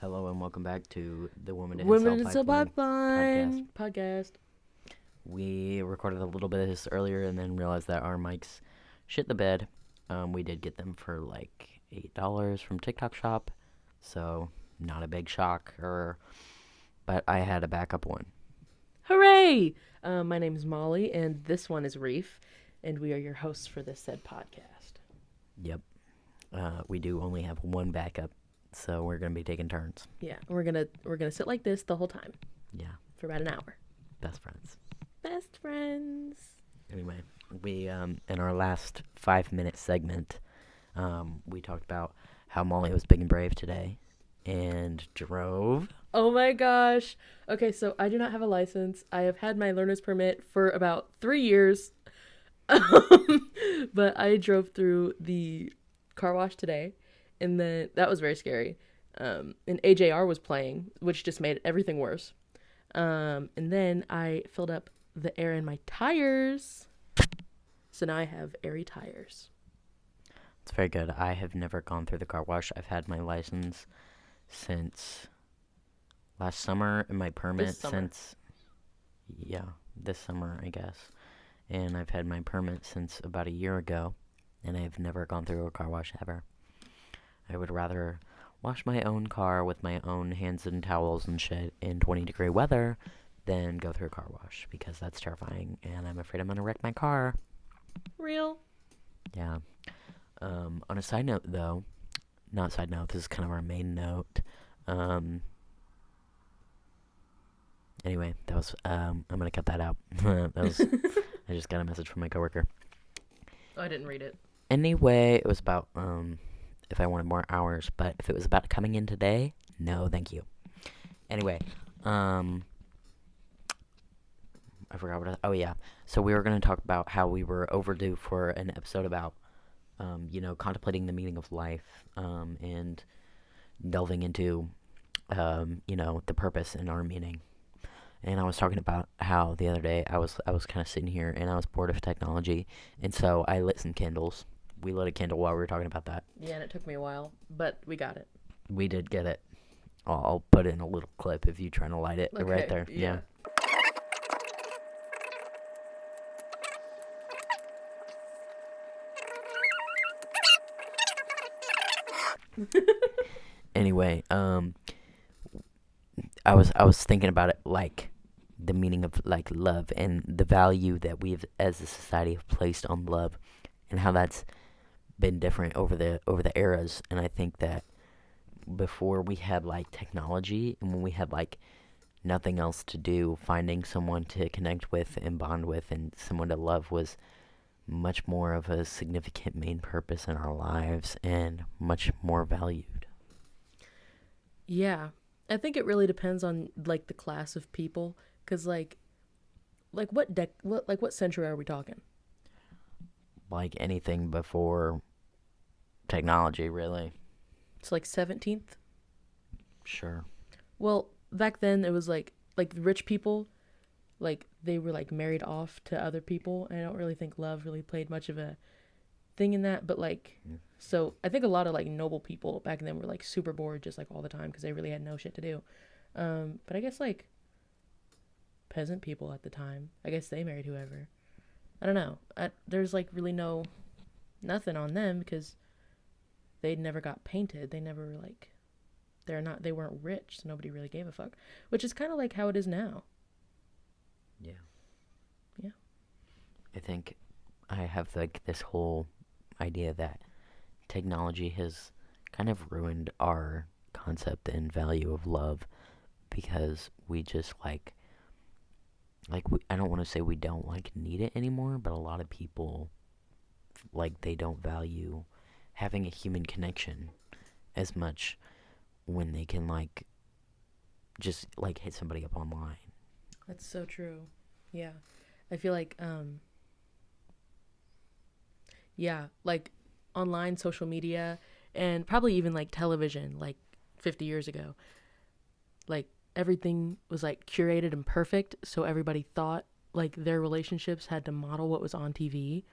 Hello and welcome back to the Woman Women's Pipeline podcast. We recorded a little bit of this earlier and then realized that our mics shit the bed. We did get them for like $8 from TikTok Shop, so not a big shock. But I had a backup one. Hooray! My name is Molly, and this one is Reef, and we are your hosts for this said podcast. Yep. We do only have one backup, so we're gonna be taking turns. Yeah, we're gonna sit like this the whole time. Yeah. For about an hour. Best friends. Best friends. Anyway, we in our last 5-minute segment, we talked about how Molly was big and brave today and drove. Oh my gosh. Okay, so I do not have a license. I have had my learner's permit for about 3 years. But I drove through the car wash today, and then that was very scary. And AJR was playing, which just made everything worse. And then I filled up the air in my tires. So now I have airy tires. It's very good. I have never gone through the car wash. I've had my license since last summer and my permit since, this summer, I guess. And I've had my permit since about a year ago, and I've never gone through a car wash ever. I would rather wash my own car with my own hands and towels and shit in 20-degree weather than go through a car wash, because that's terrifying, and I'm afraid I'm gonna wreck my car. Real? Yeah. On a side note, though, not side note, this is kind of our main note. Anyway, that was, I'm gonna cut that out. I just got a message from my coworker. Oh, I didn't read it. Anyway, it was about, if I wanted more hours, but if it was about coming in today, no, thank you. Anyway, I forgot what oh yeah, so we were going to talk about how we were overdue for an episode about, contemplating the meaning of life, and delving into, the purpose in our meaning. And I was talking about how the other day I was kind of sitting here and I was bored of technology, and so I lit some candles. We lit a candle while we were talking about that. Yeah, and it took me a while, but we got it. We did get it. I'll put in a little clip if you're trying to light it. Okay, right there. Yeah. Anyway, I was thinking about it, like the meaning of like love and the value that we've as a society have placed on love, and how that's been different over the eras. And I think that before we had like technology, and when we had like nothing else to do, finding someone to connect with and bond with and someone to love was much more of a significant main purpose in our lives and much more valued. Yeah, I think it really depends on like the class of people, because like what century are we talking? Like anything before technology, really. It's like 17th. Sure. Well, back then it was like rich people, like they were like married off to other people, and I don't really think love really played much of a thing in that. But like, so I think a lot of like noble people back then were like super bored just like all the time because they really had no shit to do. But I guess like peasant people at the time, I guess they married whoever. I don't know. There's like really nothing on them because they never got painted. They never like, they weren't rich, so nobody really gave a fuck, which is kind of like how it is now. Yeah. Yeah. I think I have like this whole idea that technology has kind of ruined our concept and value of love, because we just I don't want to say we don't like need it anymore, but a lot of people like they don't value having a human connection as much when they can like just like hit somebody up online. That's so true. Yeah. I feel like like online social media and probably even like television like 50 years ago, like everything was like curated and perfect, so everybody thought like their relationships had to model what was on TV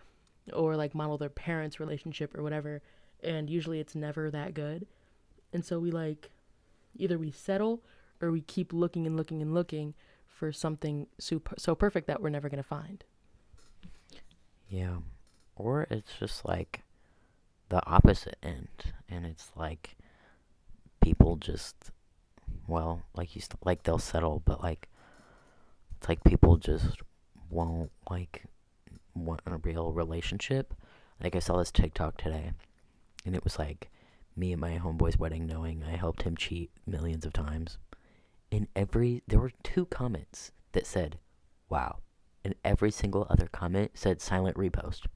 or like model their parents' relationship or whatever, and usually it's never that good. And so we like Either we settle or we keep looking and looking and looking for something so perfect that we're never going to find. Yeah. Or it's just like the opposite end. And it's like people just, well, like they'll settle, but like, it's like people just won't like want a real relationship. Like I saw this TikTok today, and it was like me at my homeboy's wedding knowing I helped him cheat millions of times. And there were 2 comments that said, wow. And every single other comment said silent repost.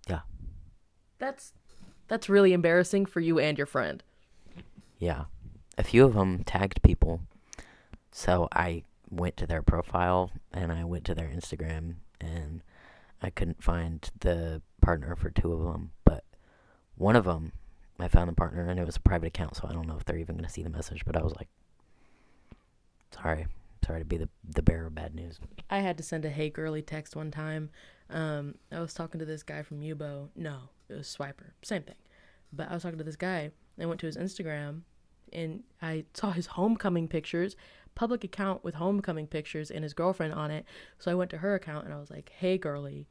Yeah. That's really embarrassing for you and your friend. Yeah. A few of them tagged people. So I went to their profile and I went to their Instagram and I couldn't find the partner for 2 of them. But one of them, I found the partner and it was a private account. So I don't know if they're even going to see the message. But I was like, sorry to be the bearer of bad news. I had to send a hey girly text one time. I was talking to this guy from Yubo. No, it was Swiper. Same thing. But I was talking to this guy. I went to his Instagram and I saw his homecoming pictures, public account with homecoming pictures and his girlfriend on it. So I went to her account and I was like, hey girly,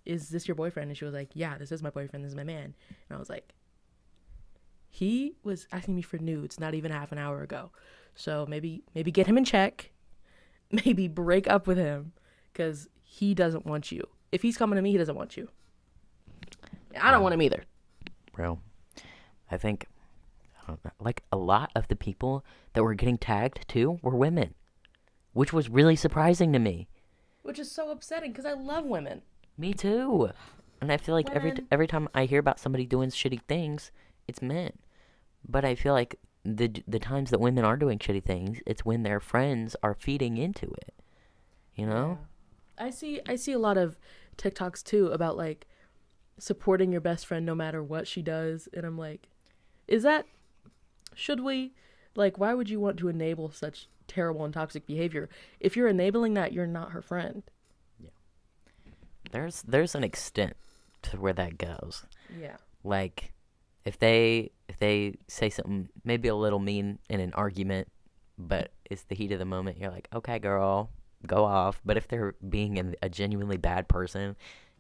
is this your boyfriend? And she was like, yeah, this is my boyfriend. This is my man. And I was like, he was asking me for nudes not even half an hour ago. So maybe get him in check. Maybe break up with him because he doesn't want you. If he's coming to me, he doesn't want you. I don't want him either. Bro, I think, like, a lot of the people that were getting tagged, too, were women. Which was really surprising to me. Which is so upsetting, because I love women. Me, too. And I feel like every time I hear about somebody doing shitty things, it's men. But I feel like the times that women are doing shitty things, it's when their friends are feeding into it. You know? Yeah. I see a lot of TikToks, too, about, like, supporting your best friend no matter what she does. And I'm like, should we? Like, why would you want to enable such terrible and toxic behavior? If you're enabling that, you're not her friend. Yeah. There's an extent to where that goes. Yeah. Like, if they say something maybe a little mean in an argument, but it's the heat of the moment, you're like, okay, girl, go off. But if they're being a genuinely bad person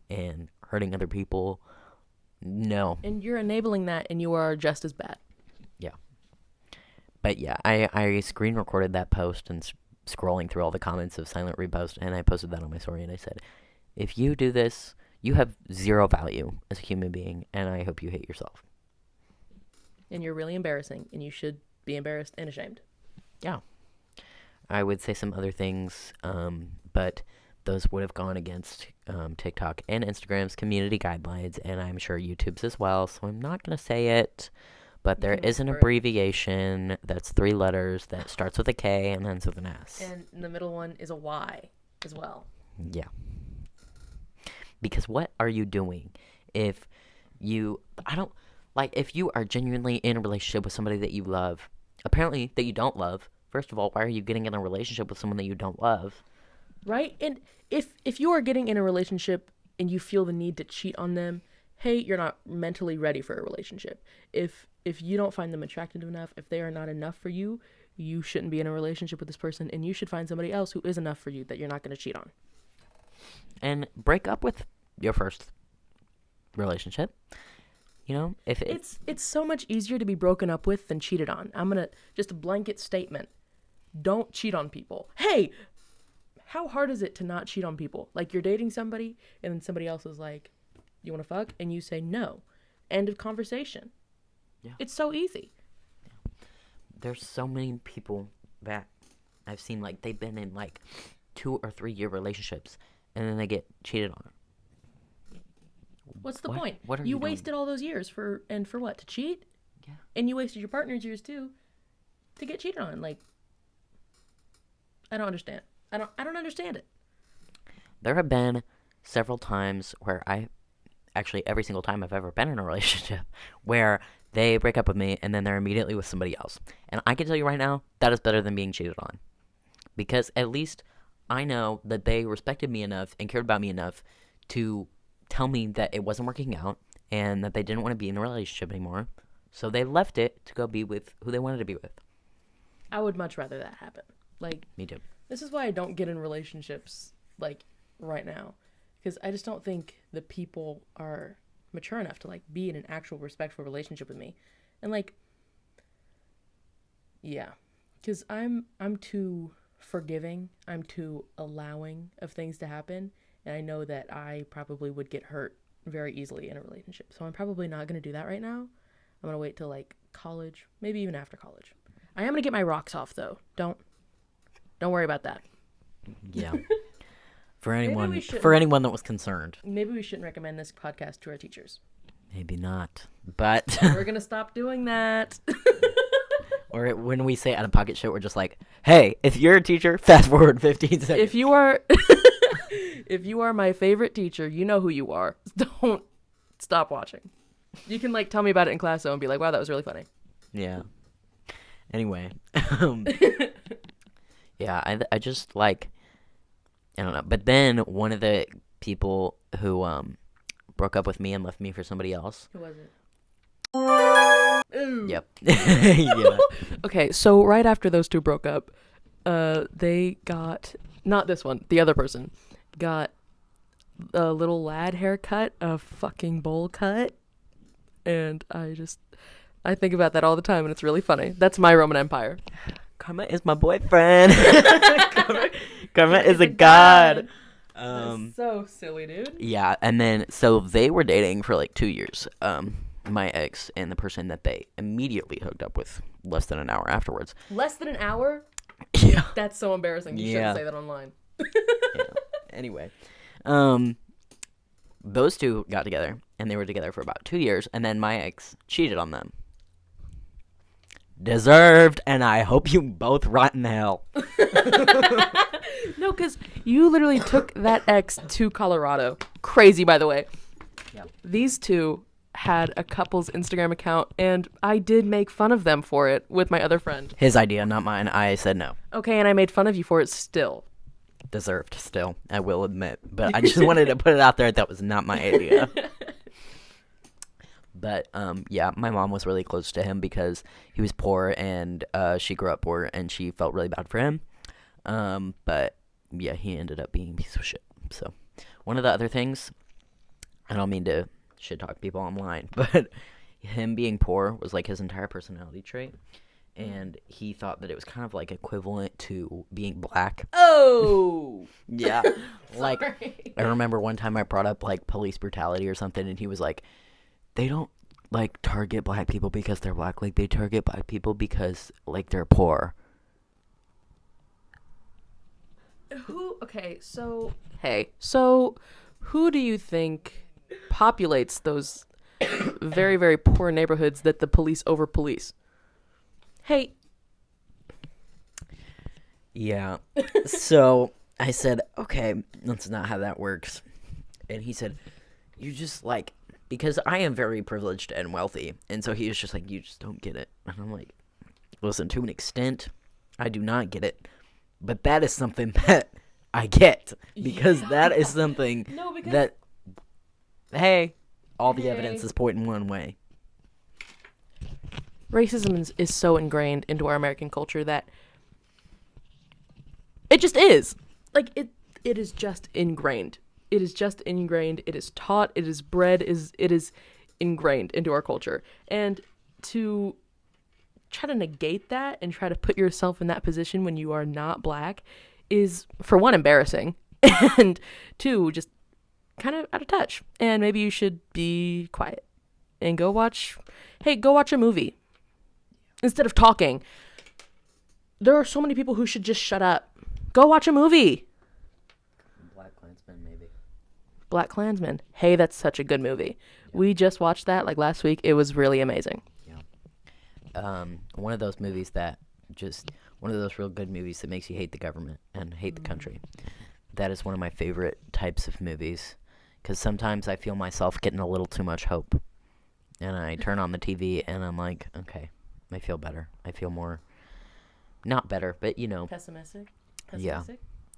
and hurting other people, no. And you're enabling that, and you are just as bad. Yeah. But yeah, I screen recorded that post and scrolling through all the comments of silent repost, and I posted that on my story, and I said, if you do this, you have 0 value as a human being, and I hope you hate yourself. And you're really embarrassing, and you should be embarrassed and ashamed. Yeah. I would say some other things, but those would have gone against TikTok and Instagram's community guidelines, and I'm sure YouTube's as well, so I'm not going to say it. But there is an abbreviation that's 3 letters that starts with a K and ends with an S. And the middle one is a Y as well. Yeah. Because what are you doing if you are genuinely in a relationship with somebody that you love, apparently that you don't love, first of all, why are you getting in a relationship with someone that you don't love? Right? And if you are getting in a relationship and you feel the need to cheat on them, hey, you're not mentally ready for a relationship. If you don't find them attractive enough, if they are not enough for you, you shouldn't be in a relationship with this person, and you should find somebody else who is enough for you that you're not going to cheat on. And break up with your first relationship. You know, if it's so much easier to be broken up with than cheated on. I'm going to just a blanket statement. Don't cheat on people. Hey, how hard is it to not cheat on people? Like, you're dating somebody and then somebody else is like, you want to fuck? And you say no. End of conversation. Yeah. It's so easy. Yeah. There's so many people that I've seen, like, they've been in, like, 2 or 3 year relationships, and then they get cheated on. What's the point? What are you doing? Wasted all those years for what? To cheat? Yeah. And you wasted your partner's years, too, to get cheated on. Like, I don't understand. I don't understand it. There have been several times where every single time I've ever been in a relationship where they break up with me and then they're immediately with somebody else. And I can tell you right now, that is better than being cheated on. Because at least I know that they respected me enough and cared about me enough to tell me that it wasn't working out and that they didn't want to be in the relationship anymore. So they left it to go be with who they wanted to be with. I would much rather that happen. Like, Me too. this is why I don't get in relationships, like, right now. Because I just don't think the people are mature enough to, like, be in an actual respectful relationship with me. And, like, yeah. Because I'm too forgiving. I'm too allowing of things to happen. And I know that I probably would get hurt very easily in a relationship. So I'm probably not going to do that right now. I'm going to wait till, like, college. Maybe even after college. I am going to get my rocks off, though. Don't worry about that. Yeah. For anyone that was concerned. Maybe we shouldn't recommend this podcast to our teachers. Maybe not. But we're going to stop doing that. Or when we say out of pocket shit, we're just like, hey, if you're a teacher, fast forward 15 seconds. If you are my favorite teacher, you know who you are. Don't stop watching. You can, like, tell me about it in class, though, and be like, wow, that was really funny. Yeah. Anyway. Yeah, I just, like, I don't know. But then one of the people who broke up with me and left me for somebody else. Who was it? Ooh. Yep. Yeah. Okay, so right after those two broke up, they got, not this one, the other person, got a little lad haircut, a fucking bowl cut, and I think about that all the time, and it's really funny. That's my Roman Empire. Karma is my boyfriend. Karma is a god. That's so silly, dude. Yeah, and then, so they were dating for like 2 years. My ex and the person that they immediately hooked up with less than an hour afterwards. Less than an hour? Yeah. That's so embarrassing. You shouldn't say that online. Yeah. Anyway, those two got together, and they were together for about 2 years, and then my ex cheated on them. Deserved, and I hope you both rot in hell. No, because you literally took that ex to Colorado. Crazy, by the way. Yep. These two had a couple's Instagram account, and I did make fun of them for it with my other friend. His idea, not mine. I said no. Okay, and I made fun of you for it still. Deserved, still, I will admit. But I just wanted to put it out there that was not my idea. But, yeah, my mom was really close to him because he was poor, and she grew up poor, and she felt really bad for him. But, yeah, he ended up being a piece of shit. So, one of the other things, I don't mean to shit talk people online, but him being poor was, like, his entire personality trait. And he thought that it was kind of, like, equivalent to being black. Oh! Yeah. Like, I remember one time I brought up, like, police brutality or something, and he was like, they don't, like, target black people because they're black. Like, they target black people because, like, they're poor. So who do you think populates those very, very poor neighborhoods that the police over-police? Hey. Yeah. So I said, okay, that's not how that works. And he said, you just, like, because I am very privileged and wealthy. And so he was just like, you just don't get it. And I'm like, listen, to an extent, I do not get it. But that is something that I get. Because that is something that, hey, all the evidence is pointing one way. Racism is so ingrained into our American culture that it just is. Like, it is just ingrained. It is just ingrained. It is taught. It is bred. It is ingrained into our culture. And to try to negate that and try to put yourself in that position when you are not black is, for one, embarrassing. And two, just kind of out of touch. And maybe you should be quiet and go watch a movie. Instead of talking. There are so many people who should just shut up. Go watch a movie. Black Klansman. Hey, that's such a good movie. Yeah. We just watched that like last week. It was really amazing. Yeah. One of those movies that one of those real good movies that makes you hate the government and hate the country. That is one of my favorite types of movies because sometimes I feel myself getting a little too much hope. And I turn on the TV and I'm like, okay, I feel better. I feel more, not better, but you know. Pessimistic? Yeah.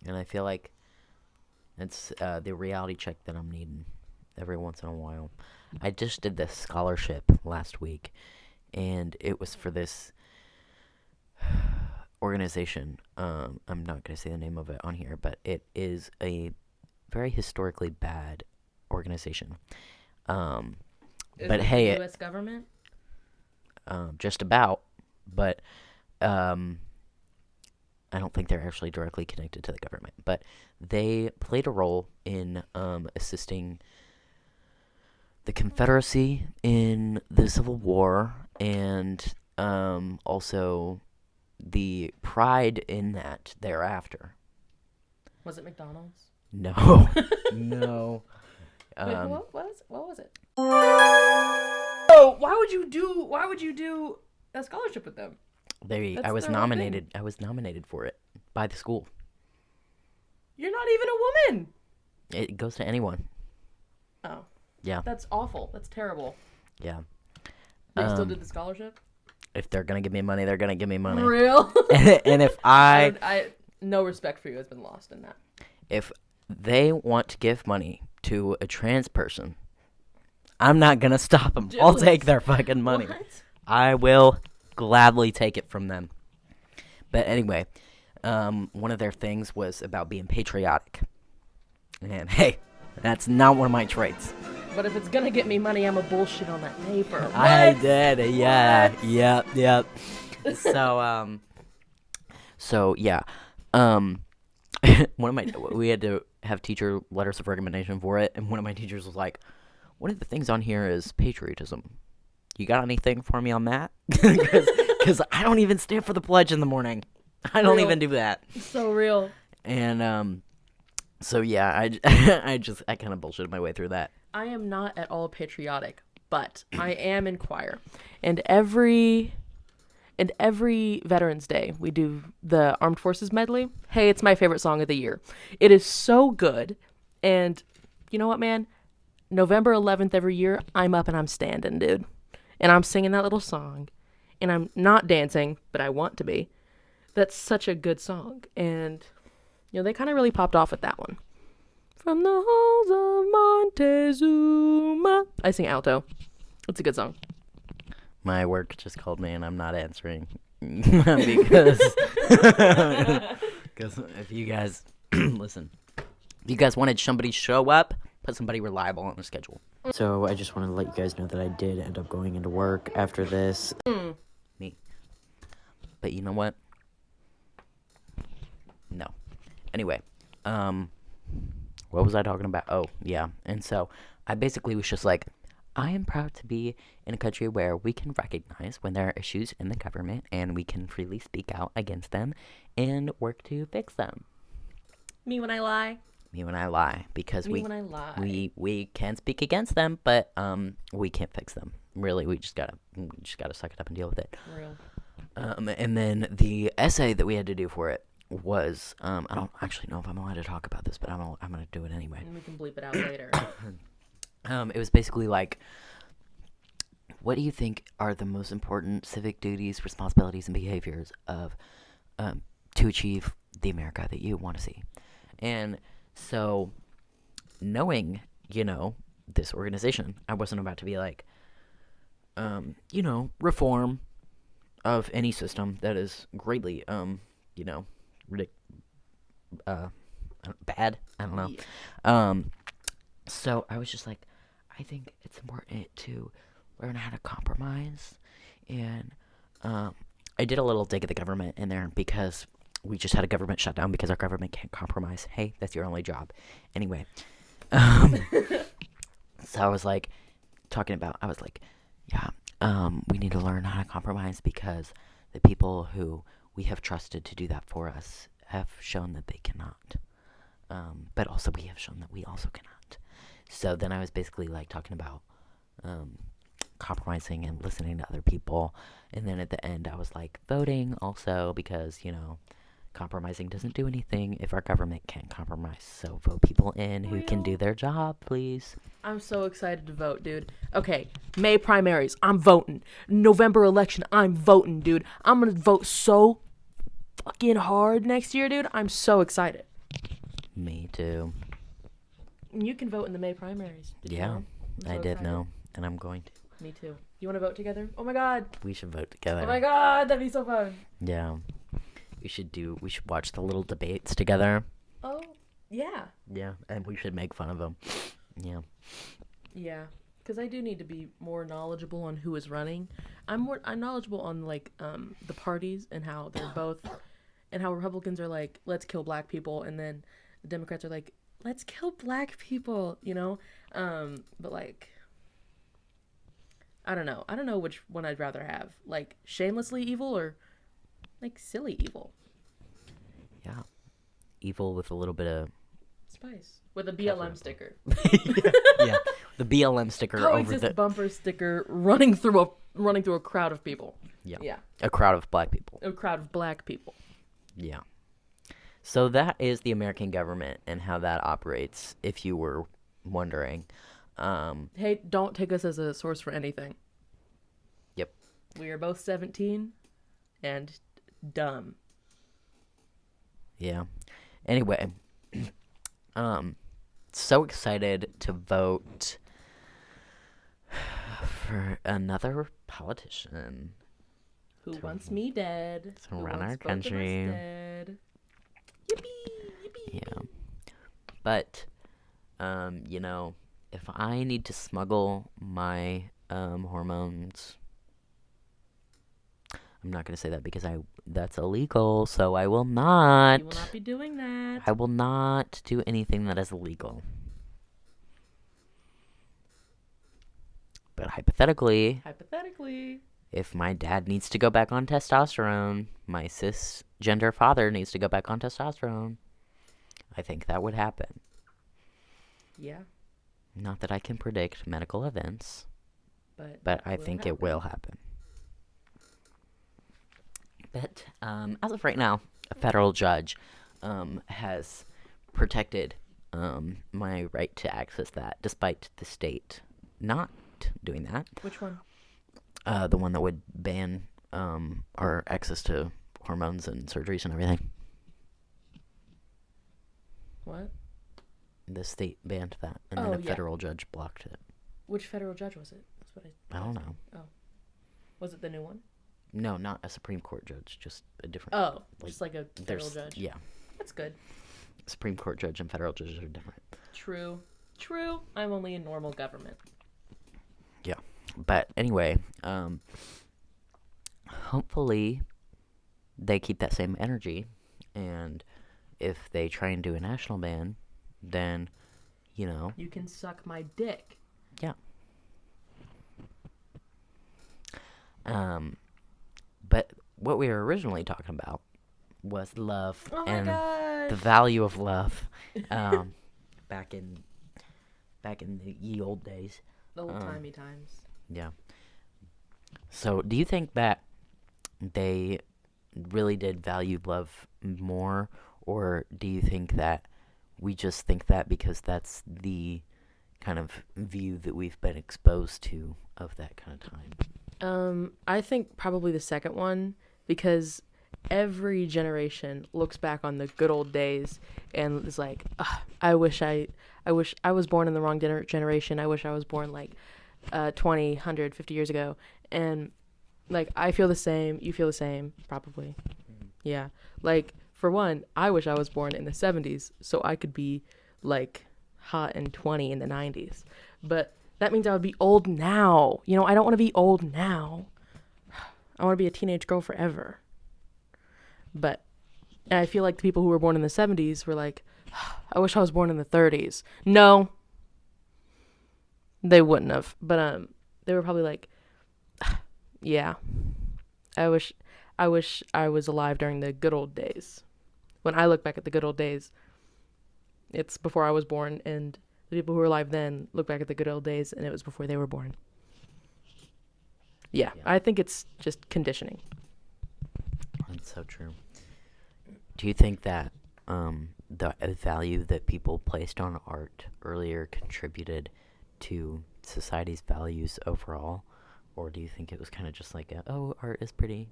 And I feel like it's the reality check that I'm needing every once in a while. I just did this scholarship last week, and it was for this organization. I'm not going to say the name of it on here, but it is a very historically bad organization. Is but it hey, the U.S. government? Just about, but I don't think they're actually directly connected to the government. But they played a role in assisting the Confederacy in the Civil War, and also the pride in that thereafter. Was it McDonald's? No. No. Wait, what was it? Oh, why would you do a scholarship with them? I was nominated. I was nominated for it by the school. You're not even a woman. It goes to anyone. Oh. Yeah. That's awful. That's terrible. Yeah. They still did the scholarship? If they're gonna give me money, they're gonna give me money. Real? And if I no respect for you has been lost in that. If they want to give money to a trans person, I'm not gonna stop them. I'll take their fucking money. What? I will gladly take it from them. But anyway, one of their things was about being patriotic. And hey, that's not one of my traits. But if it's gonna get me money, I'm a bullshit on that paper. What? I did, yeah. What? Yep. So yeah. We had to have teacher letters of recommendation for it, and one of my teachers was like, one of the things on here is patriotism. You got anything for me on that? Because I don't even stand for the pledge in the morning. I don't even do that. So real. And so yeah, I kind of bullshitted my way through that. I am not at all patriotic, but I am in choir. And every Veterans Day, we do the Armed Forces medley. Hey, it's my favorite song of the year. It is so good. And you know what, man? November 11th every year, I'm up and I'm standing, dude. And I'm singing that little song. And I'm not dancing, but I want to be. That's such a good song. And, they kind of really popped off with that one. From the halls of Montezuma. I sing alto. It's a good song. My work just called me and I'm not answering because if you guys listen, if you guys wanted somebody to show up, put somebody reliable on the schedule. So I just wanted to let you guys know that I did end up going into work after this. Me. But you know what? No. Anyway, what was I talking about? Oh, yeah. And so I basically was just like, I am proud to be in a country where we can recognize when there are issues in the government and we can freely speak out against them and work to fix them. Me when I lie. Me when I lie. Because when I lie. We can speak against them, but we can't fix them. Really, we just gotta suck it up and deal with it. Real. And then the essay that we had to do for it was I don't actually know if I'm allowed to talk about this, but I'm gonna do it anyway. And we can bleep it out later. It was basically like, what do you think are the most important civic duties, responsibilities, and behaviors of to achieve the America that you want to see? And so, knowing, this organization, I wasn't about to be like, reform of any system that is greatly, bad. I don't know. Yeah. So I was just like, I think it's important to learn how to compromise. And I did a little dig at the government in there because we just had a government shutdown because our government can't compromise. Hey, that's your only job. Anyway. So I was like, we need to learn how to compromise because the people who we have trusted to do that for us have shown that they cannot. But also we have shown that we also cannot. So then I was basically like talking about compromising and listening to other people. And then at the end I was like voting also because, compromising doesn't do anything if our government can't compromise. So vote people in who can do their job, please. I'm so excited to vote, dude. Okay, May primaries, I'm voting. November election, I'm voting, dude. I'm gonna vote so fucking hard next year, dude. I'm so excited. Me too. You can vote in the May primaries. Yeah, I did know, and I'm going to. Me too. You want to vote together? Oh my god. We should vote together. Oh my god, that'd be so fun. Yeah. We should watch the little debates together. Oh, yeah. Yeah, and we should make fun of them. Yeah. Yeah, because I do need to be more knowledgeable on who is running. I'm knowledgeable on like the parties and how they're both, and how Republicans are like, let's kill black people, and then the Democrats are like, let's kill black people, you know? But like, I don't know. I don't know which one I'd rather have. Like shamelessly evil or like silly evil. Yeah. Evil with a little bit of spice. With a BLM sticker. Yeah. The BLM sticker Coexist over the bumper sticker running through a crowd of people. Yeah. Yeah. A crowd of black people. A crowd of black people. Yeah. So that is the American government and how that operates, if you were wondering. Hey, don't take us as a source for anything. Yep. We are both 17 and dumb. Yeah. Anyway, so excited to vote for another politician Who wants me dead? to Who run wants our both of us country. dead? Yippee! Yippee! Yeah. But, you know, if I need to smuggle my hormones, I'm not going to say that because that's illegal, so I will not. You will not be doing that. I will not do anything that is illegal. But hypothetically, if my dad needs to go back on testosterone, my cisgender father needs to go back on testosterone, I think that would happen. Yeah. Not that I can predict medical events, but I think it will happen. But as of right now, a federal judge has protected my right to access that, despite the state not doing that. Which one? The one that would ban our access to hormones and surgeries and everything. What? The state banned that, and then a federal judge blocked it. Which federal judge was it? That's what I don't know. Oh. Was it the new one? No, not a Supreme Court judge, just a different... Oh, just like a federal judge. Yeah. That's good. Supreme Court judge and federal judges are different. True. I'm only in normal government. Yeah. But anyway, hopefully they keep that same energy, and if they try and do a national ban, then, you know... You can suck my dick. Yeah. But what we were originally talking about was love and the value of love. Back in the ye old days. The old-timey times. Yeah. So, do you think that they really did value love more, or do you think that we just think that because that's the kind of view that we've been exposed to of that kind of time? I think probably the second one, because every generation looks back on the good old days and is like, I wish I was born in the wrong generation. I wish I was born like 20, 100, 50 years ago. And like, I feel the same. You feel the same, probably. Yeah. Like, for one, I wish I was born in the 70s so I could be like hot and 20 in the 90s. But that means I would be old now. You know, I don't want to be old now. I want to be a teenage girl forever. But and I feel like the people who were born in the 70s were like, I wish I was born in the 30s. No. They wouldn't have. But they were probably like, yeah. I wish I was alive during the good old days. When I look back at the good old days, it's before I was born, and the people who were alive then look back at the good old days, and it was before they were born. Yeah. I think it's just conditioning. That's so true. Do you think that the value that people placed on art earlier contributed to society's values overall? Or do you think it was kind of just like, art is pretty?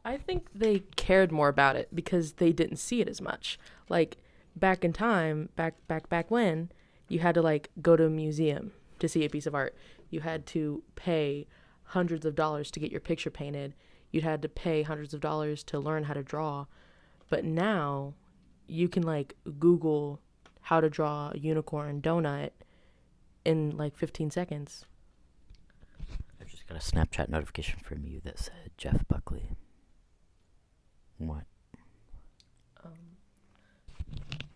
I think they cared more about it because they didn't see it as much. Like, back in time, back when, you had to, like, go to a museum to see a piece of art. you had to pay hundreds of dollars to get your picture painted. You'd had to pay hundreds of dollars to learn how to draw. But now you can like Google how to draw a unicorn donut in like 15 seconds. I just got a Snapchat notification from you that said Jeff Buckley. What?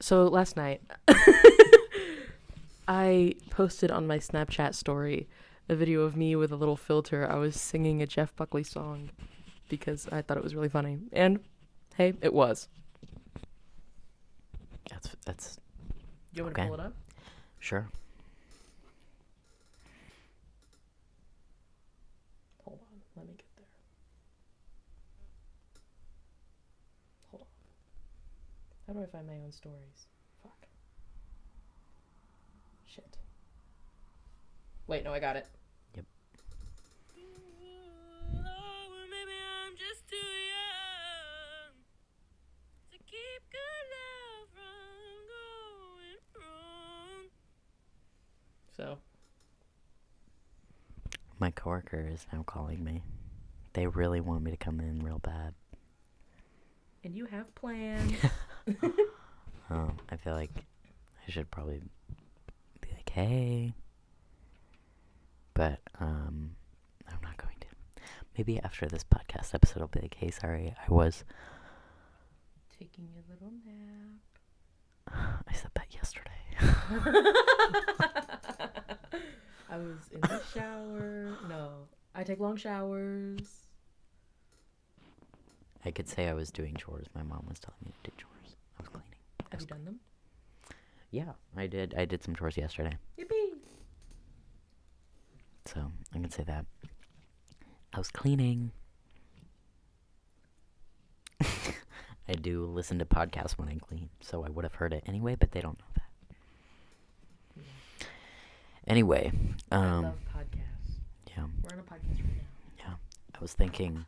So last night, I posted on my Snapchat story a video of me with a little filter. I was singing a Jeff Buckley song because I thought it was really funny. And, hey, it was. That's You want me to pull it up? Sure. Hold on, let me get there. Hold on. How do I find my own stories? Fuck. Shit. Wait, no, I got it. Yep. So. My coworker is now calling me. They really want me to come in real bad. And you have plans. I feel like I should probably be like, hey. But, I'm not going to. Maybe after this podcast episode, I'll be like, hey, sorry, I was taking a little nap. I said that yesterday. I was in the shower. No, I take long showers. I could say I was doing chores. My mom was telling me to do chores. I was cleaning. Have you done them? Yeah, I did. I did some chores yesterday. Yippee! So, I can say that. I was cleaning. I do listen to podcasts when I clean, so I would have heard it anyway, but they don't know that. Yeah. Anyway. I love podcasts. Yeah. We're on a podcast right now. Yeah. I was thinking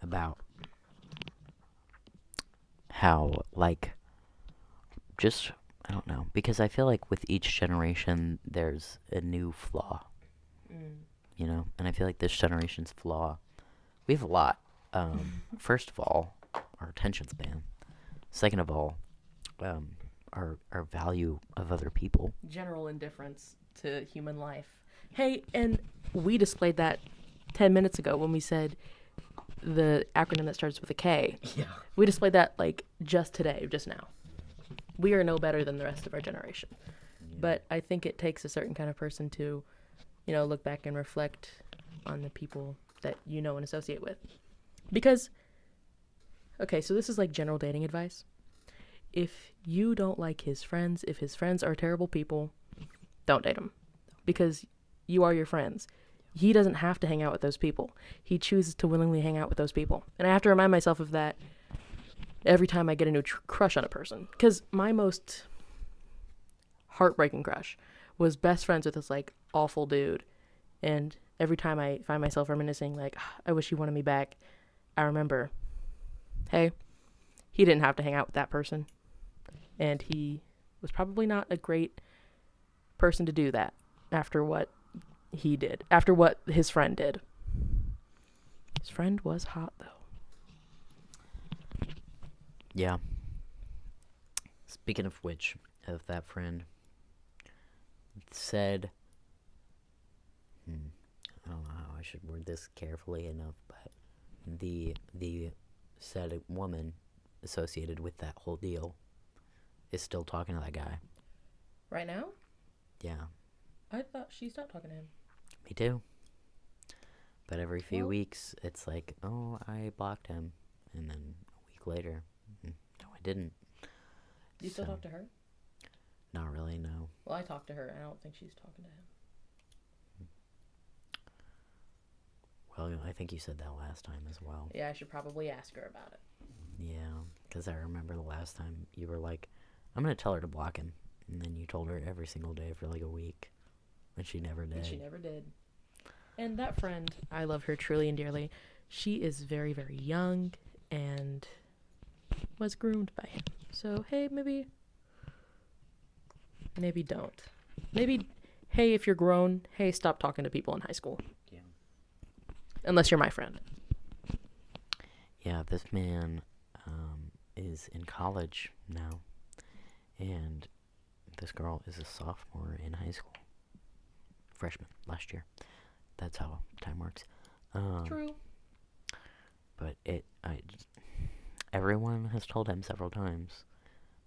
about how, like, just, I don't know, because I feel like with each generation, there's a new flaw. You know, and I feel like this generation's flaw, we have a lot. First of all, our attention span. Second of all, our value of other people. General indifference to human life. Hey, and we displayed that 10 minutes ago when we said the acronym that starts with a K. Yeah. We displayed that like just today, just now. We are no better than the rest of our generation. Yeah. But I think it takes a certain kind of person to, you know, look back and reflect on the people that you know and associate with. Because, okay, so this is like general dating advice. If you don't like his friends, if his friends are terrible people, don't date them. Because you are your friends. He doesn't have to hang out with those people. He chooses to willingly hang out with those people. And I have to remind myself of that every time I get a new crush on a person. Because my most heartbreaking crush was best friends with this, like, awful dude. And every time I find myself reminiscing, like, I wish he wanted me back, I remember, hey, he didn't have to hang out with that person. And he was probably not a great person to do that after what he did, after what his friend did. His friend was hot, though. Yeah. Speaking of which, of that friend, said, I don't know how I should word this carefully enough, but the said woman associated with that whole deal is still talking to that guy. Right now? Yeah. I thought she stopped talking to him. Me too. But every few weeks, it's like, oh, I blocked him. And then a week later, no, I didn't. Do you still talk to her? Not really, no. Well, I talked to her, and I don't think she's talking to him. Well, I think you said that last time as well. Yeah, I should probably ask her about it. Yeah, because I remember the last time you were like, I'm going to tell her to block him. And then you told her every single day for like a week. And she never did. And she never did. And that friend, I love her truly and dearly. She is very, very young and was groomed by him. So, hey, maybe don't. Maybe, hey, if you're grown, hey, stop talking to people in high school. Yeah. Unless you're my friend. Yeah, this man is in college now, and this girl is a sophomore in high school. Freshman last year. That's how time works. True. But everyone has told him several times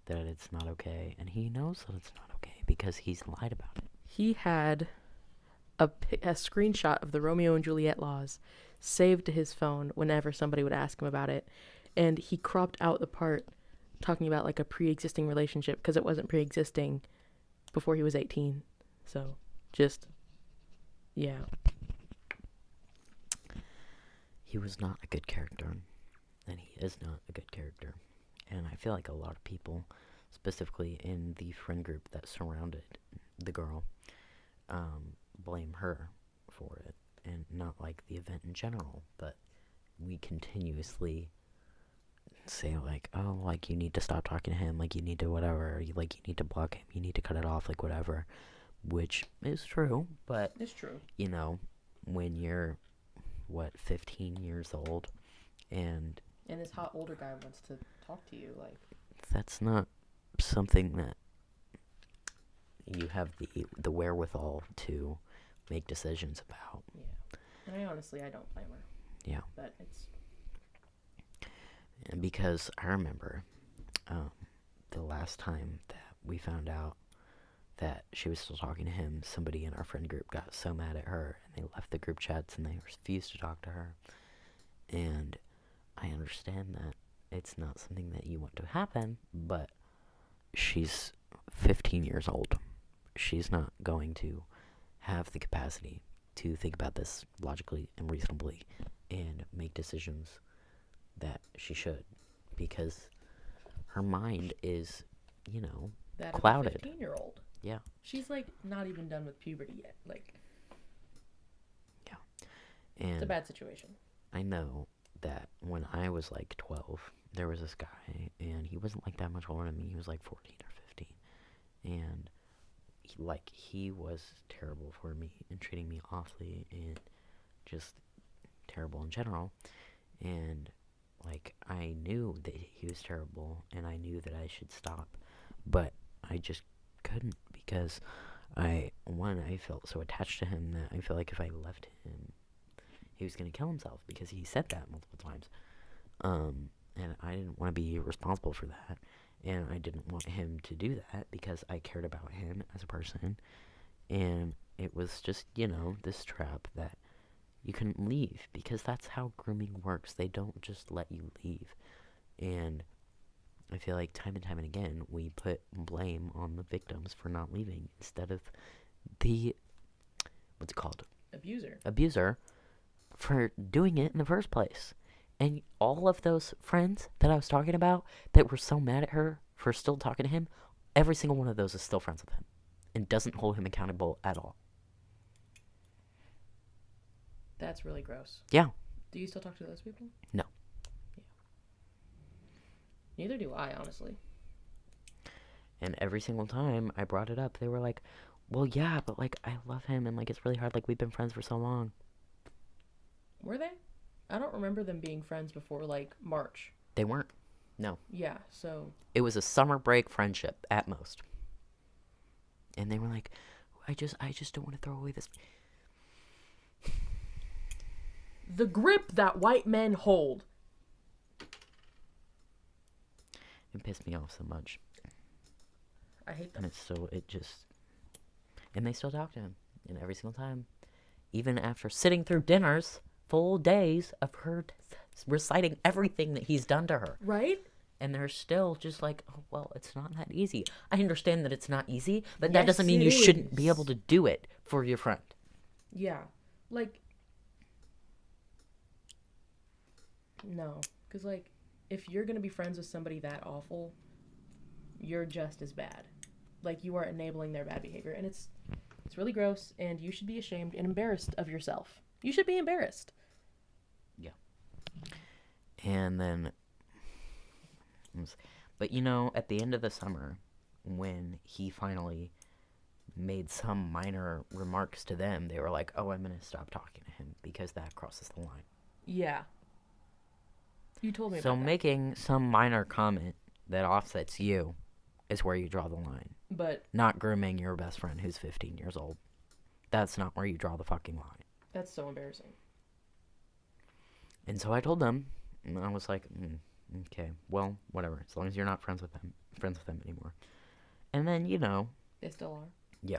that it's not okay, and he knows that it's not okay because he's lied about it. He had a screenshot of the Romeo and Juliet laws saved to his phone whenever somebody would ask him about it, and he cropped out the part talking about like a pre-existing relationship because it wasn't pre-existing before he was 18. So just yeah. He was not a good character, and he is not a good character. And I feel like a lot of people, specifically in the friend group that surrounded the girl, blame her for it. And not like the event in general, but we continuously say like, oh, like you need to stop talking to him, like you need to whatever, you need to block him, you need to cut it off, like whatever. Which is true, but It's true. You know, when you're 15 years old, and this hot older guy wants to talk to you, like that's not something that you have the wherewithal to make decisions about. Yeah. And I don't blame her. Yeah. But it's... And because I remember the last time that we found out that she was still talking to him, somebody in our friend group got so mad at her, and they left the group chats, and they refused to talk to her. And I understand that it's not something that you want to happen, but she's 15 years old. She's not going to have the capacity to think about this logically and reasonably and make decisions that she should, because her mind is, that clouded. Of a 15-year-old. Yeah. She's like not even done with puberty yet. Like, yeah. And it's a bad situation. I know that when I was like 12, there was this guy, and he wasn't like that much older than me. He was like 14 or 15. And he was terrible for me and treating me awfully and just terrible in general. And I knew that he was terrible, and I knew that I should stop, but I just couldn't, because I felt so attached to him that I feel like if I left him, he was going to kill himself, because he said that multiple times. And I didn't want to be responsible for that, and I didn't want him to do that because I cared about him as a person. And it was just, this trap that you couldn't leave, because that's how grooming works. They don't just let you leave. And I feel like time and time and again, we put blame on the victims for not leaving instead of the, what's it called? Abuser for doing it in the first place. And all of those friends that I was talking about that were so mad at her for still talking to him, every single one of those is still friends with him and doesn't hold him accountable at all. That's really gross. Yeah. Do you still talk to those people? No. Yeah. Neither do I, honestly. And every single time I brought it up, they were like, well, yeah, but I love him, and it's really hard, we've been friends for so long. Were they? I don't remember them being friends before March. They weren't. No. Yeah, so It was a summer break friendship at most. And they were like, I just don't want to throw away this. The grip that white men hold. It pissed me off so much. I hate them. And they still talk to him. And every single time, even after sitting through dinners, full days of her reciting everything that he's done to her. Right? And they're still just like, oh, well, it's not that easy. I understand that it's not easy, but that doesn't mean you shouldn't be able to do it for your friend. Yeah. No. Because, if you're going to be friends with somebody that awful, you're just as bad. You are enabling their bad behavior. And it's really gross, and you should be ashamed and embarrassed of yourself. You should be embarrassed. Yeah. And then... But, at the end of the summer, when he finally made some minor remarks to them, they were like, oh, I'm going to stop talking to him because that crosses the line. Yeah. You told me so about that. Making some minor comment that offsets you is where you draw the line. But not grooming your best friend who's 15 years old. That's not where you draw the fucking line. That's so embarrassing. And so I told them, and I was like, okay, well, whatever. As long as you're not friends with them anymore. And then, They still are. Yeah.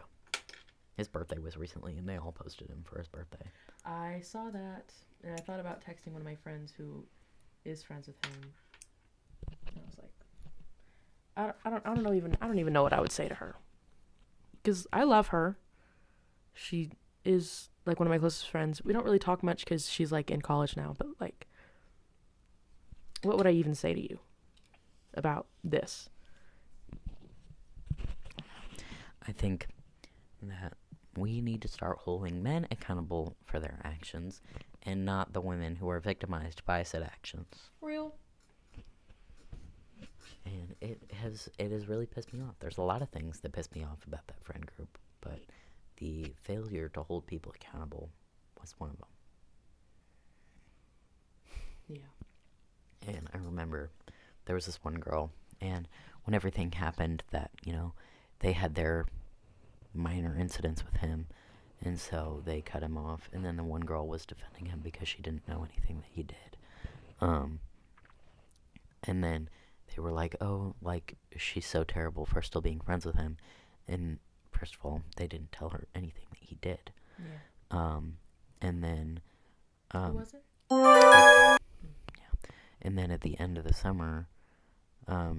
His birthday was recently, and they all posted him for his birthday. I saw that, and I thought about texting one of my friends who is friends with him. And I was like, I don't even know what I would say to her. Because I love her. She is like one of my closest friends. We don't really talk much because she's like in college now, but like, what would I even say to you about this? I think that we need to start holding men accountable for their actions and not the women who are victimized by said actions. Real. And it has really pissed me off. There's a lot of things that piss me off about that friend group, but the failure to hold people accountable was one of them. Yeah. And I remember there was this one girl, and when everything happened that, they had their minor incidents with him, and so they cut him off, and then the one girl was defending him because she didn't know anything that he did. And then they were like, oh, like, she's so terrible for still being friends with him. And first of all, they didn't tell her anything that he did. Yeah. And then... Who was it? Yeah. And then at the end of the summer,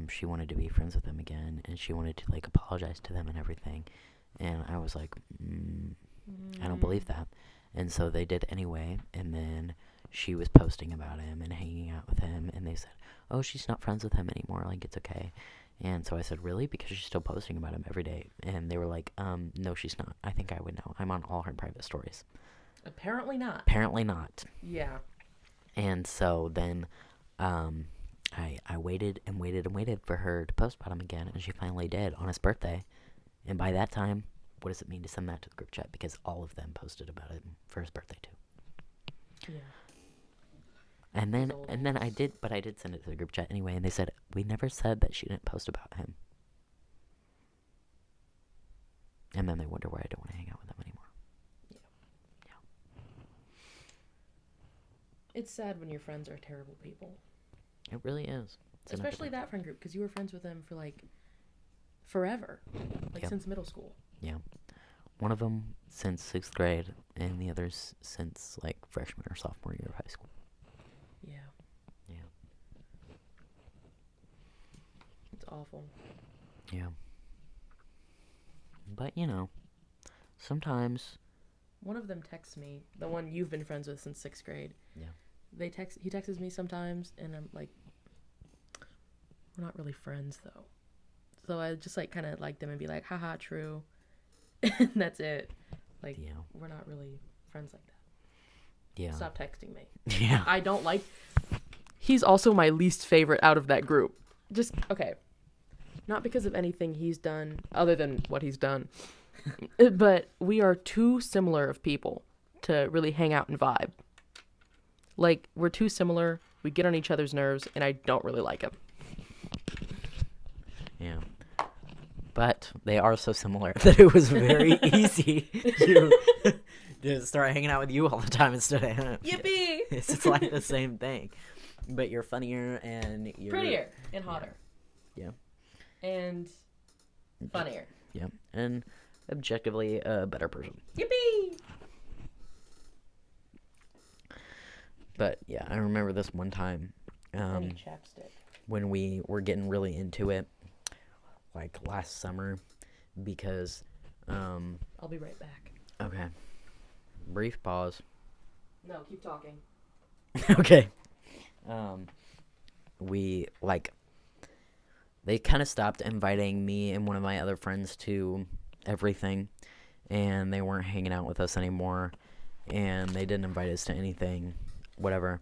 she wanted to be friends with them again, and she wanted to, like, apologize to them and everything. And I was like, I don't believe that. And so they did anyway, and then she was posting about him and hanging out with him, and they said, oh, she's not friends with him anymore, like, it's okay. And so I said, really? Because she's still posting about him every day. And they were like, no, she's not. I think I would know. I'm on all her private stories. Apparently not. Apparently not. Yeah. And so then I waited and waited and waited for her to post about him again, and she finally did on his birthday. And by that time, what does it mean to send that to the group chat? Because all of them posted about it for his birthday too. Yeah. And then I did send it to the group chat anyway, and they said, we never said that she didn't post about him. And then they wonder why I don't want to hang out with them anymore. Yeah. It's sad when your friends are terrible people. It really is. Especially that friend group, because you were friends with them for, like, forever. Like, since middle school. Yeah. One of them since 6th grade, and the others since, like, freshman or sophomore year of high school. Yeah. Yeah. It's awful. Yeah. But, sometimes... One of them texts me, the one you've been friends with since 6th grade. Yeah. He texts me sometimes, and I'm like, we're not really friends, though. So I just, like, kind of like them and be like, haha, true. And that's it. Like, we're not really friends like that. Yeah. Stop texting me. Yeah. I don't like... He's also my least favorite out of that group. Just, okay. Not because of anything he's done, other than what he's done. But we are too similar of people to really hang out and vibe. Like, we're too similar, we get on each other's nerves, and I don't really like him. Yeah. But they are so similar that it was very easy to start hanging out with you all the time instead of him. Yippee! It's like the same thing. But you're funnier and you're... Prettier and hotter. Yeah. And funnier. Yeah. And objectively a better person. Yippee! But yeah, I remember this one time Chapstick. when we were getting really into it, like last summer, because I'll be right back. okay. Brief pause. No, keep talking. Okay. They kind of stopped inviting me and one of my other friends to everything, and they weren't hanging out with us anymore, and they didn't invite us to anything, whatever.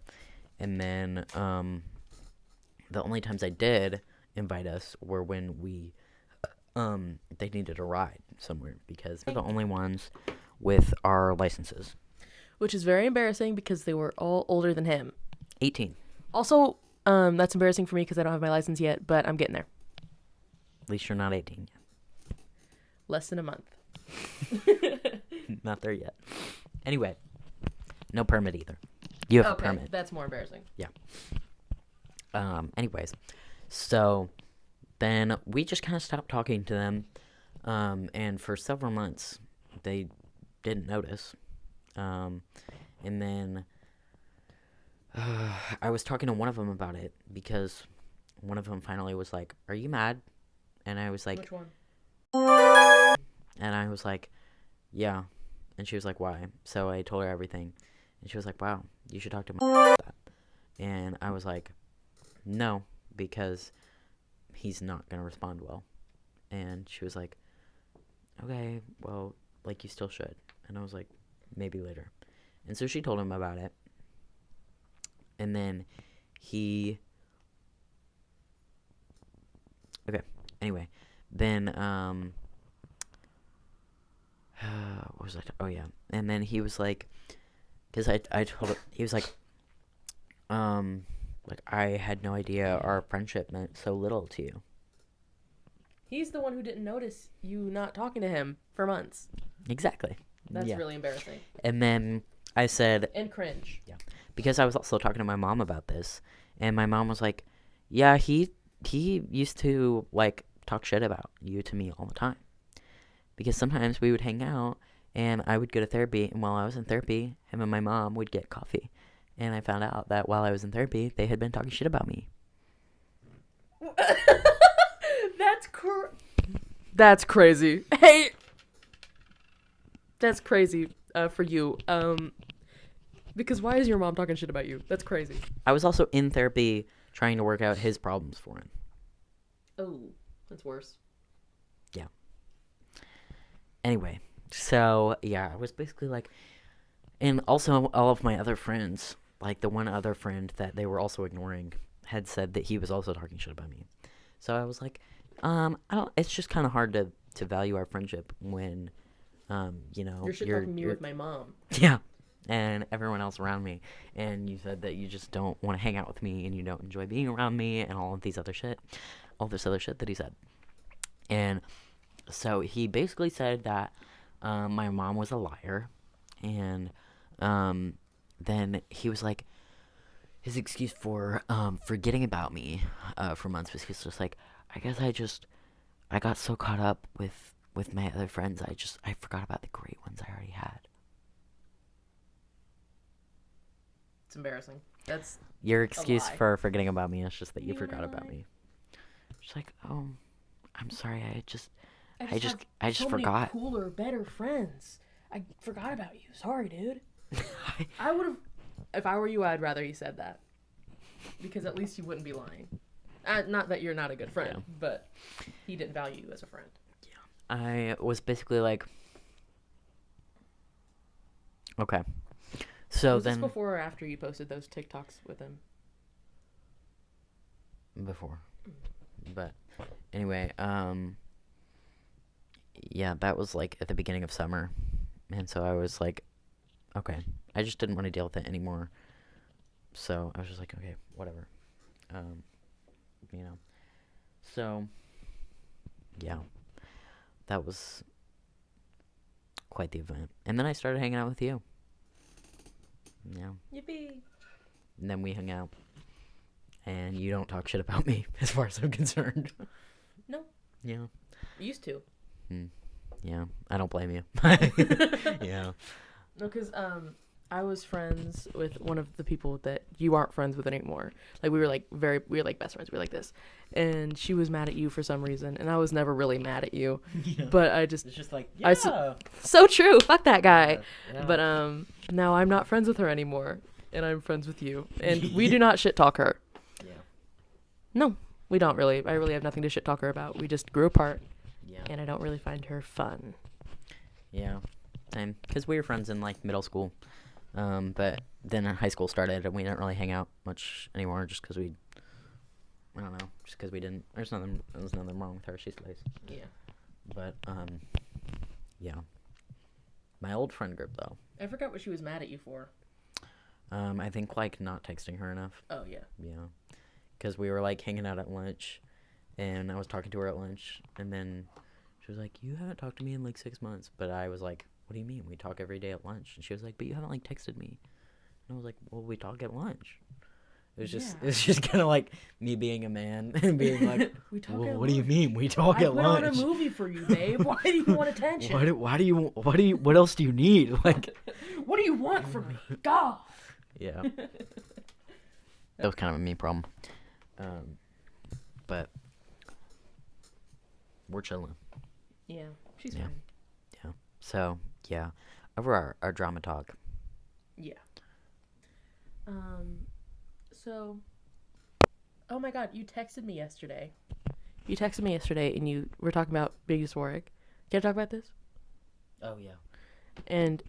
And then the only times I did invite us were when we they needed a ride somewhere because they're the only ones with our licenses. Which is very embarrassing because they were all older than him. 18. Also, that's embarrassing for me because I don't have my license yet, but I'm getting there. At least you're not 18 yet. Less than a month. Not there yet. Anyway, no permit either. You have a permit. That's more embarrassing. Yeah. Anyways, so then we just kind of stopped talking to them, and for several months they didn't notice. And then I was talking to one of them about it because one of them finally was like, "Are you mad?" And I was like, "Which one?" And I was like, "Yeah." And she was like, "Why?" So I told her everything, and she was like, "Wow, you should talk to my about that." And I was like, "No, because he's not gonna respond well." And she was like, "Okay, well, like, you still should." And I was like, "Maybe later." And so she told him about it, and then he anyway, then what was I oh yeah, and then he was like, because I told him, he was like I had no idea our friendship meant so little to you. He's the one who didn't notice you not talking to him for months. Exactly. That's really embarrassing. And then I said, and cringe. Yeah, because I was also talking to my mom about this, and my mom was like, "Yeah, he used to like talk shit about you to me all the time, because sometimes we would hang out, and I would go to therapy, and while I was in therapy, him and my mom would get coffee, and I found out that while I was in therapy, they had been talking shit about me." That's crazy. Hey, that's crazy for you. Because why is your mom talking shit about you? That's crazy. I was also in therapy trying to work out his problems for him. Oh, that's worse. Yeah. Anyway, so yeah, I was basically like, and also all of my other friends, like the one other friend that they were also ignoring, had said that he was also talking shit about me. So I was like, it's just kind of hard to value our friendship when, you're shit talking me with my mom. Yeah, and everyone else around me. And you said that you just don't want to hang out with me, and you don't enjoy being around me, and all this other shit that he said. And so he basically said that my mom was a liar, and then he was like, his excuse for forgetting about me for months was he's just like, I guess I got so caught up with my other friends, I forgot about the great ones I already had. It's embarrassing. That's your excuse for forgetting about me is just that you forgot about me. She's like, "Oh, I'm sorry. I just so forgot." Many cooler, better friends. I forgot about you. Sorry, dude. I would have, if I were you, I'd rather he said that, because at least you wouldn't be lying. Not that you're not a good friend, but he didn't value you as a friend. Yeah, I was basically like, okay. So was then, this before or after you posted those TikToks with him? Before. But anyway, yeah, that was like at the beginning of summer. And so I was like, okay, I just didn't want to deal with it anymore. So I was just like, okay, whatever. So yeah, that was quite the event. And then I started hanging out with you. Yeah. Yippee. And then we hung out. And you don't talk shit about me, as far as I'm concerned. No. Yeah. Used to. Yeah. I don't blame you. Yeah. No, because I was friends with one of the people that you aren't friends with anymore. Like, we were like best friends. We were like this. And she was mad at you for some reason. And I was never really mad at you. Yeah. But it's just like, yeah. So true. Fuck that guy. Yeah. But now I'm not friends with her anymore. And I'm friends with you. And we do not shit talk her. Yeah. No, we don't really. I really have nothing to shit talk her about. We just grew apart. Yeah. And I don't really find her fun. Yeah. Same. Because we were friends in like middle school. But then high school started and we didn't really hang out much anymore just because we didn't. There's nothing wrong with her. She's nice. Yeah. But, yeah. My old friend group, though. I forgot what she was mad at you for. I think, like, not texting her enough. Oh, yeah. Yeah. Because we were, like, hanging out at lunch, and I was talking to her at lunch, and then she was like, you haven't talked to me in, like, 6 months. But I was like, what do you mean? We talk every day at lunch. And she was like, but you haven't, like, texted me. And I was like, well, we talk at lunch. It was just kind of like me being a man and being like, we talk well, at what do you lunch. mean? We talk at lunch. I put on a movie for you, babe. Why do you want attention? What else do you need? Like, what do you want from me? God. Yeah. That was kind of a me problem. But we're chilling. Yeah, she's Yeah. fine. Yeah. So, yeah. Over our drama talk. Yeah. So, oh my God, you texted me yesterday. And you were talking about being dysphoric. Can I talk about this? Oh, yeah. And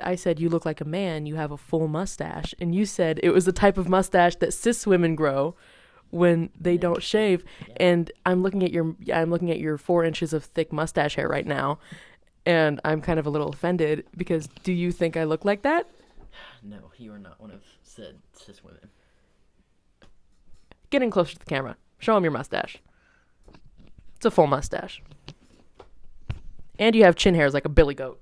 I said, you look like a man, you have a full mustache. And you said it was the type of mustache that cis women grow when they don't shave. Yeah. And I'm looking at your 4 inches of thick mustache hair right now. And I'm kind of a little offended because do you think I look like that? No, you are not one of said cis women. Getting closer to the camera. Show him your mustache. It's a full mustache. And you have chin hairs like a billy goat.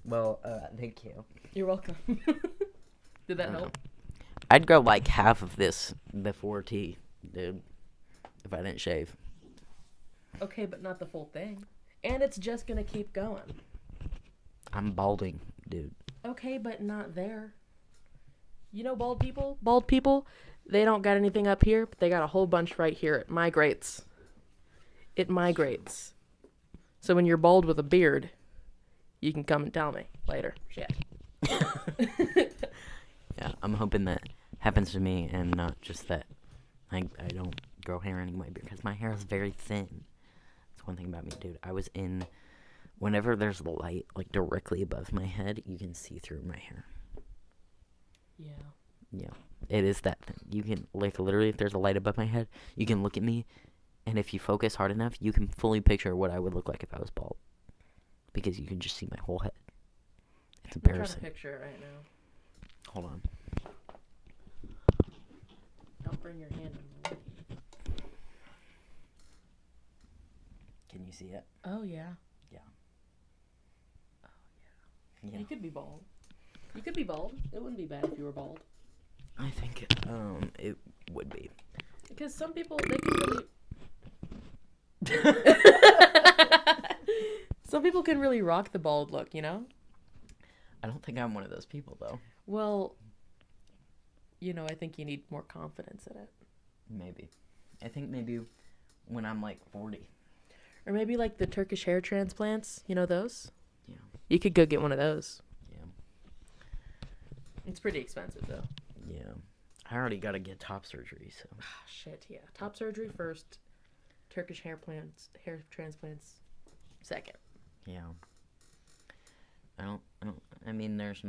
Well, thank you. You're welcome. Did that help? I'd grow like half of this before tea, dude, if I didn't shave. Okay, but not the full thing. And it's just gonna keep going. I'm balding, dude. Okay, but not there. You know bald people? Bald people, they don't got anything up here, but they got a whole bunch right here. It migrates. So when you're bald with a beard, you can come and tell me later. Shit. Yeah, I'm hoping that happens to me and not just that I don't grow hair anymore because my hair is very thin. That's one thing about me, dude. Whenever there's light, like, directly above my head, you can see through my hair. Yeah. Yeah. It is that thin. You can, like, literally, if there's a light above my head, you can look at me, and if you focus hard enough, you can fully picture what I would look like if I was bald. Because you can just see my whole head. It's embarrassing. I'm trying to picture it right now. Hold on. Don't bring your hand on the way. Can you see it? Oh, yeah. Yeah. Oh, yeah. You could be bald. It wouldn't be bad if you were bald. I think it would be. Because some people, they can really... Some people can really rock the bald look, you know? I don't think I'm one of those people, though. Well, I think you need more confidence in it. Maybe. I think maybe when I'm, like, 40. Or maybe, like, the Turkish hair transplants. You know those? Yeah. You could go get one of those. Yeah. It's pretty expensive, though. Yeah. I already got to get top surgery, so. Shit, yeah. Top surgery first. Turkish hair transplants second. Yeah. I mean, there's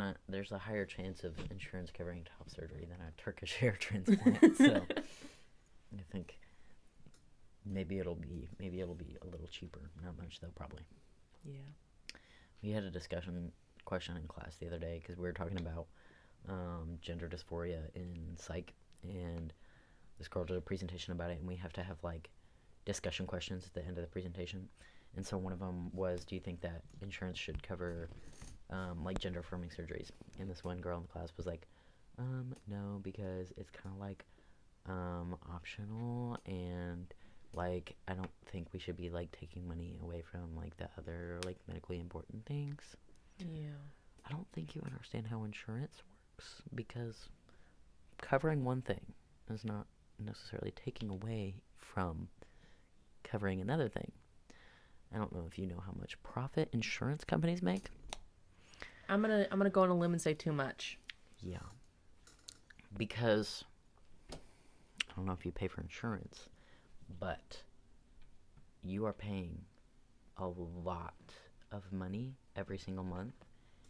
a higher chance of insurance covering top surgery than a Turkish hair transplant, so I think maybe it'll be a little cheaper. Not much though, probably. Yeah. We had a question in class the other day because we were talking about gender dysphoria in psych, and this girl did a presentation about it, and we have to have like discussion questions at the end of the presentation. And so one of them was, do you think that insurance should cover like gender affirming surgeries? And this one girl in the class was like, no, because it's kind of like optional, and like I don't think we should be like taking money away from like the other like medically important things. Yeah. I don't think you understand how insurance works, because covering one thing is not necessarily taking away from covering another thing. I don't know if you know how much profit insurance companies make. I'm gonna go on a limb and say too much. Yeah. Because I don't know if you pay for insurance, but you are paying a lot of money every single month,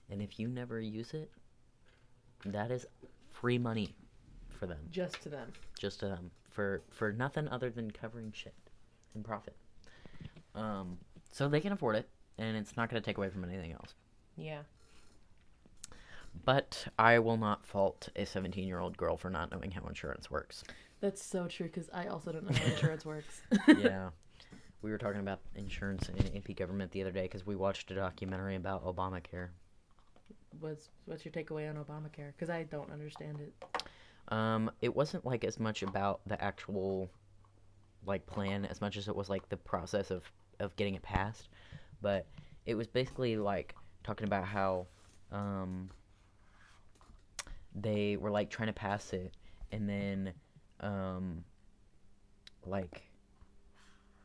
and if you never use it, that is free money for them. Just to them. for nothing other than covering shit and profit. So they can afford it, and it's not going to take away from anything else. Yeah. But I will not fault a 17-year-old girl for not knowing how insurance works. That's so true, because I also don't know how insurance works. Yeah. We were talking about insurance and AP government the other day because we watched a documentary about Obamacare. What's your takeaway on Obamacare? Because I don't understand it. It wasn't like as much about the actual like plan as much as it was like the process of getting it passed. But it was basically like talking about how they were like trying to pass it, and then like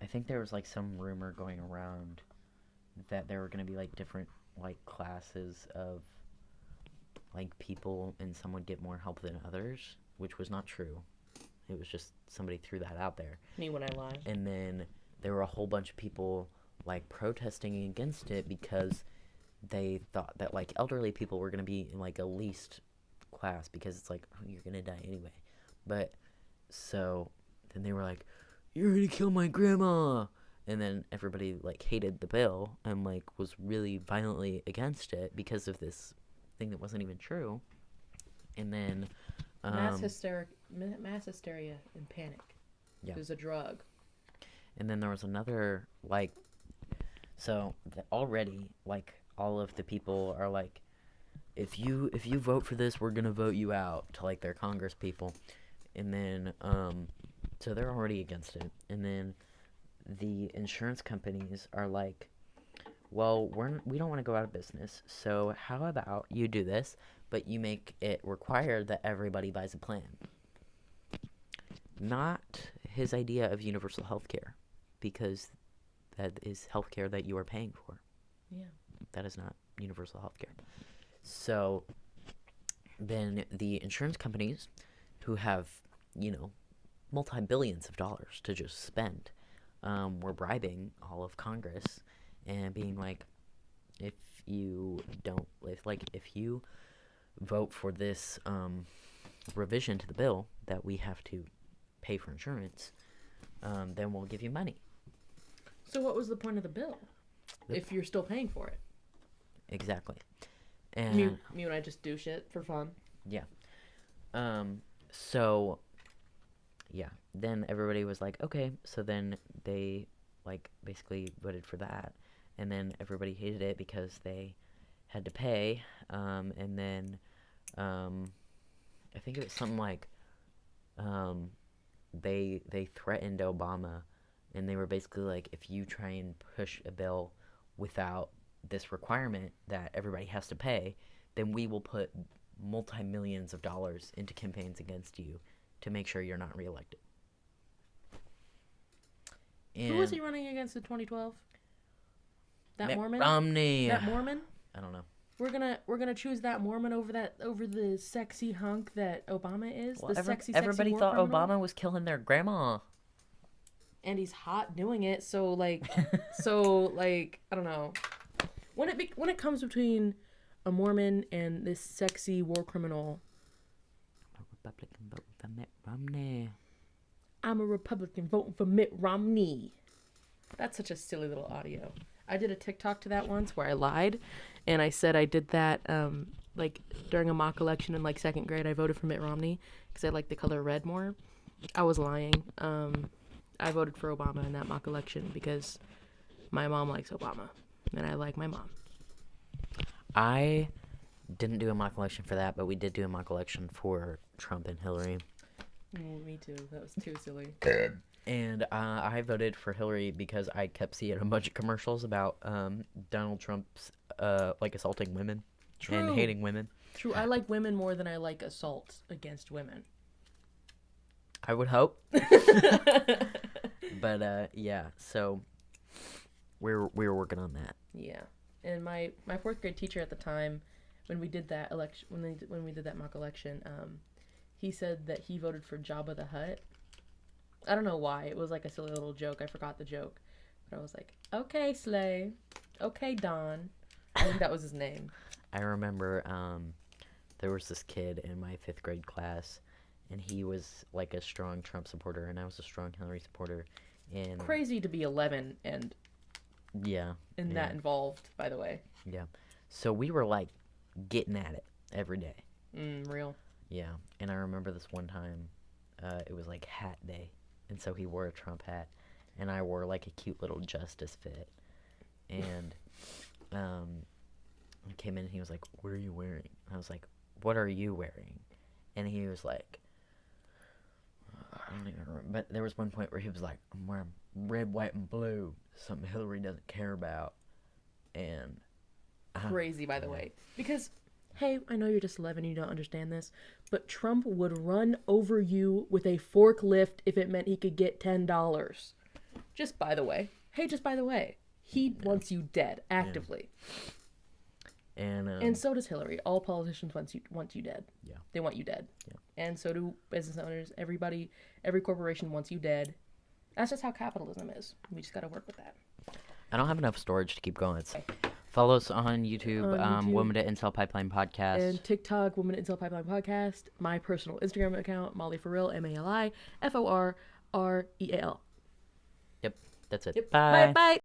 I think there was like some rumor going around that there were going to be like different like classes of like people, and some would get more help than others, which was not true. It was just somebody threw that out there. Me when I lie. And then there were a whole bunch of people like protesting against it because they thought that like elderly people were going to be in like a least class because it's like, oh, you're going to die anyway. But so then they were like, you're going to kill my grandma. And then everybody like hated the bill and like was really violently against it because of this thing that wasn't even true. And then mass hysteria and panic. Yeah. There's a drug. And then there was another like, so already like all of the people are like, if you vote for this, we're gonna vote you out, to like their Congress people. And then so they're already against it. And then the insurance companies are like, well, we don't want to go out of business, so how about you do this, but you make it required that everybody buys a plan. Not his idea of universal health care, because that is health care that you are paying for. Yeah. That is not universal health care. So then the insurance companies, who have, multi-billions of dollars to just spend, were bribing all of Congress and being like, if you vote for this revision to the bill that we have to pay for insurance, then we'll give you money. So what was the point of the bill if you're still paying for it? Exactly. And me when I just do shit for fun. Yeah. So yeah, then everybody was like, okay, so then they like basically voted for that, and then everybody hated it because they had to pay, and then I think it was something like they threatened Obama, and they were basically like, if you try and push a bill without this requirement that everybody has to pay, then we will put multi-millions of dollars into campaigns against you to make sure you're not reelected. And who was he running against in 2012? That Mitt Mormon? Romney. That Mormon? I don't know. We're gonna choose that Mormon over the sexy hunk that Obama is. Well, the sexy everybody war thought criminal. Obama was killing their grandma. And he's hot doing it. So like, I don't know. When it comes between a Mormon and this sexy war criminal, I'm a Republican voting for Mitt Romney. I'm a Republican voting for Mitt Romney. That's such a silly little audio. I did a TikTok to that once where I lied, and I said I did that like during a mock election in like second grade. I voted for Mitt Romney because I like the color red more. I was lying. I voted for Obama in that mock election because my mom likes Obama, and I like my mom. I didn't do a mock election for that, but we did do a mock election for Trump and Hillary. Me too. That was too silly. And I voted for Hillary because I kept seeing a bunch of commercials about Donald Trump's like assaulting women. True. And hating women. True. I like women more than I like assault against women. I would hope. But yeah, so we're working on that. Yeah. And my fourth grade teacher at the time, when we did that election, when we did that mock election, he said that he voted for Jabba the Hutt. I don't know why. It was like a silly little joke. I forgot the joke. But I was like, okay, Slay. Okay, Don. I think that was his name. I remember there was this kid in my 5th grade class, and he was like a strong Trump supporter, and I was a strong Hillary supporter. And crazy to be 11 and that involved, by the way. Yeah. So we were like getting at it every day. Real. Yeah. And I remember this one time, it was like hat day, and so he wore a Trump hat, and I wore like a cute little Justice fit, and he came in and he was like, "What are you wearing?" And I was like, "What are you wearing?" And he was like, I don't even remember, but there was one point where he was like, "I'm wearing red, white, and blue, something Hillary doesn't care about," and crazy, by the way, because hey, I know you're just 11 and you don't understand this, but Trump would run over you with a forklift if it meant he could get $10. Just by the way. Hey, just by the way. He wants you dead, actively. Yeah. And so does Hillary. All politicians want you dead. Yeah. They want you dead. Yeah. And so do business owners. Everybody, every corporation wants you dead. That's just how capitalism is. We just got to work with that. I don't have enough storage to keep going. Follow us on YouTube, Woman to Incel Pipeline Podcast. And TikTok, Woman to Incel Pipeline Podcast. My personal Instagram account, maliforreal, maliforreal. Yep, that's it. Yep. Bye. Bye.